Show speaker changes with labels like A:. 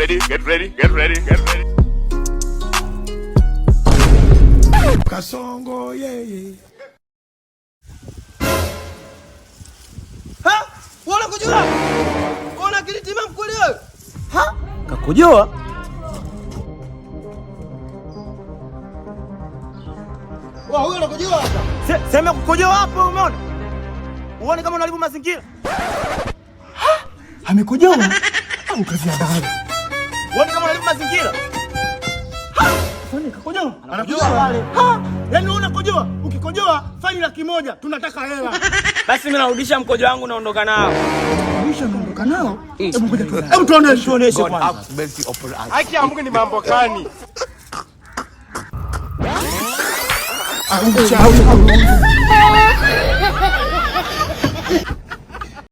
A: ready, get ready, get ready, get ready.
B: Kasongo yeye.
C: Ha? Wala kujua? Ona kilitima mkuli wewe?
D: Ha? Kakojoa?
C: Wewe huyo unakujua hapa?
D: Sema kukojoa hapo umeona? Uone kama unaharibu mazingira.
B: Amekojoa? Au kazi ya dada.
D: Uone kama unaharibu mazingira.
B: Kwani kakojoa?
D: Anakojoa wale.
B: Yaani unakojoa, ukikojoa faini 100,000 tunataka hela.
D: Basi mimi narudisha mkojo wangu naondoka nao.
B: Kisha naondoka nao. Hebu ngoja tu. Hebu tuoneshe kwanza.
A: Haki ya Mungu ni mambo gani?
B: Au